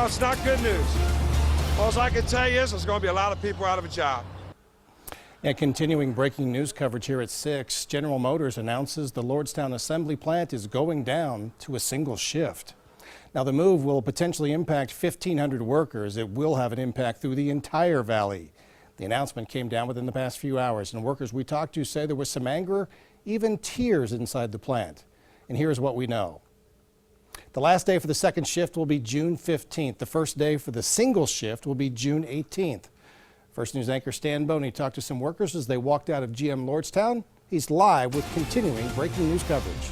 Well, it's not good news. All I can tell you is there's going to be a lot of people out of a job. And continuing breaking news coverage here at 6, General Motors announces the Lordstown assembly plant is going down to a single shift. Now, the move will potentially impact 1,500 workers. It will have an impact through the entire valley. The announcement came down within the past few hours, and workers we talked to say there was some anger, even tears inside the plant. And here's what we know. The last day for the second shift will be June 15th. The first day for the single shift will be June 18th. First News anchor Stan Boney talked to some workers as they walked out of GM Lordstown. He's live with continuing breaking news coverage.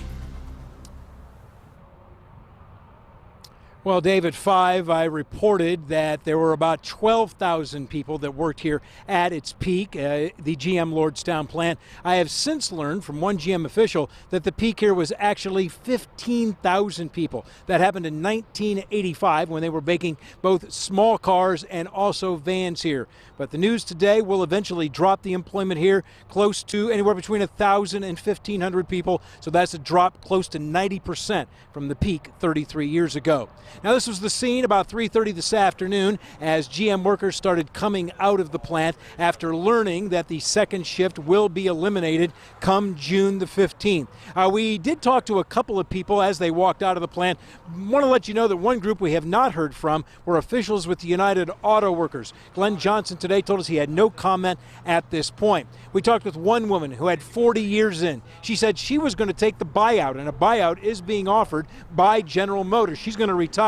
Well, Dave, at 5, I reported that there were about 12,000 people that worked here at its peak, the GM Lordstown plant. I have since learned from one GM official that the peak here was actually 15,000 people. That happened in 1985 when they were making both small cars and also vans here. But the news today will eventually drop the employment here close to anywhere between 1,000 and 1,500 people. So that's a drop close to 90% from the peak 33 years ago. Now, this was the scene about 3:30 this afternoon as GM workers started coming out of the plant after learning that the second shift will be eliminated come June the 15th. We did talk to a couple of people as they walked out of the plant. Want to let you know that one group we have not heard from were officials with the United Auto Workers. Glenn Johnson today told us he had no comment at this point. We talked with one woman who had 40 years in. She said she was going to take the buyout, and a buyout is being offered by General Motors. She's going to retire.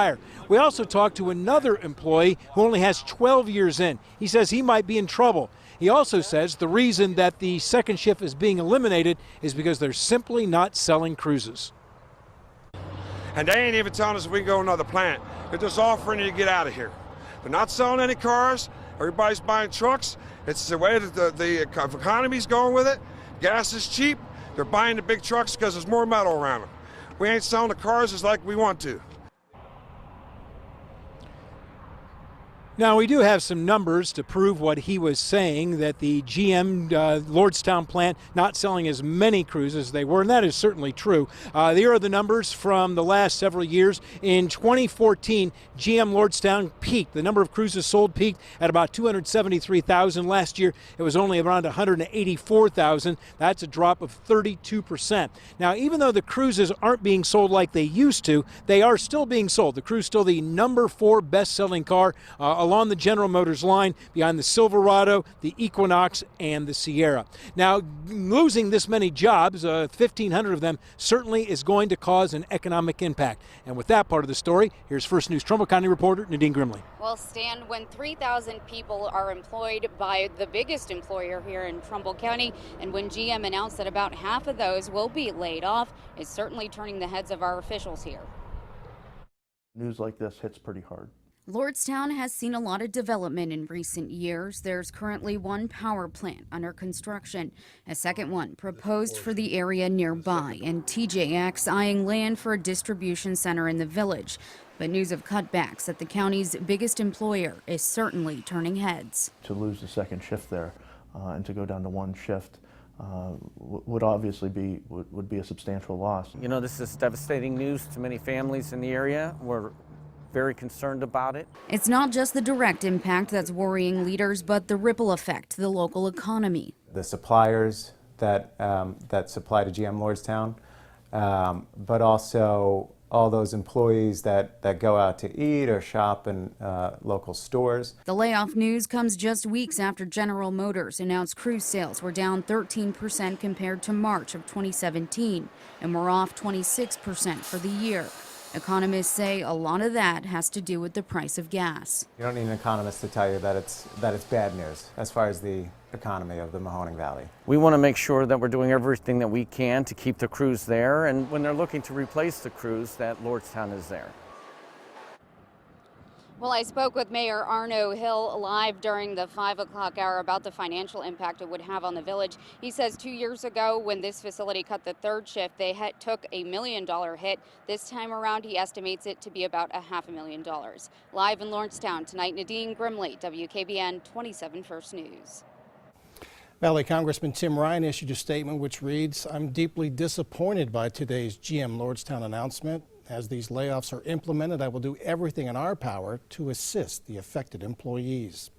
We also talked to another employee who only has 12 years in. He says he might be in trouble. He also says the reason that the second shift is being eliminated is because they're simply not selling cruises. And they ain't even telling us if we can go to another plant. They're just offering you to get out of here. They're not selling any cars. Everybody's buying trucks. It's the way that the economy's going with it. Gas is cheap. They're buying the big trucks because there's more metal around them. We ain't selling the cars as like we want to. Now, we do have some numbers to prove what he was saying, that the GM Lordstown plant not selling as many cruises as they were, and that is certainly true. Here are the numbers from the last several years. In 2014, GM Lordstown peaked. The number of cruises sold peaked at about 273,000. Last year, it was only around 184,000. That's a drop of 32%. Now, even though the cruises aren't being sold like they used to, they are still being sold. The Cruise is still the number 4 best-selling car along the General Motors line, behind the Silverado, the Equinox, and the Sierra. Now, losing this many jobs, 1,500 of them, certainly is going to cause an economic impact. And with that part of the story, here's First News Trumbull County reporter Nadine Grimley. Well, Stan, when 3,000 people are employed by the biggest employer here in Trumbull County, and when GM announced that about half of those will be laid off, it's certainly turning the heads of our officials here. News like this hits pretty hard. Lordstown has seen a lot of development in recent years. There's currently one power plant under construction, a second one proposed for the area nearby, and TJX eyeing land for a distribution center in the village. But news of cutbacks at the county's biggest employer is certainly turning heads. To lose the second shift there and to go down to one shift would obviously be a substantial loss. You know, this is devastating news to many families in the area. We're very concerned about it. It's not just the direct impact that's worrying leaders, but the ripple effect to the local economy. The suppliers that supply to GM Lordstown, but also all those employees that go out to eat or shop in local stores. The layoff news comes just weeks after General Motors announced cruise sales were down 13% compared to March of 2017, and were off 26% for the year. Economists say a lot of that has to do with the price of gas. You don't need an economist to tell you that it's bad news as far as the economy of the Mahoning Valley. We want to make sure that we're doing everything that we can to keep the crews there, and when they're looking to replace the crews, that Lordstown is there. Well, I spoke with Mayor Arno Hill live during the 5 o'clock hour about the financial impact it would have on the village. He says 2 years ago, when this facility cut the third shift, they took $1 million hit. This time around, he estimates it to be about $500,000. Live in Lordstown tonight, Nadine Grimley, WKBN 27 First News. Valley Congressman Tim Ryan issued a statement which reads, "I'm deeply disappointed by today's GM Lordstown announcement. As these layoffs are implemented, I will do everything in our power to assist the affected employees.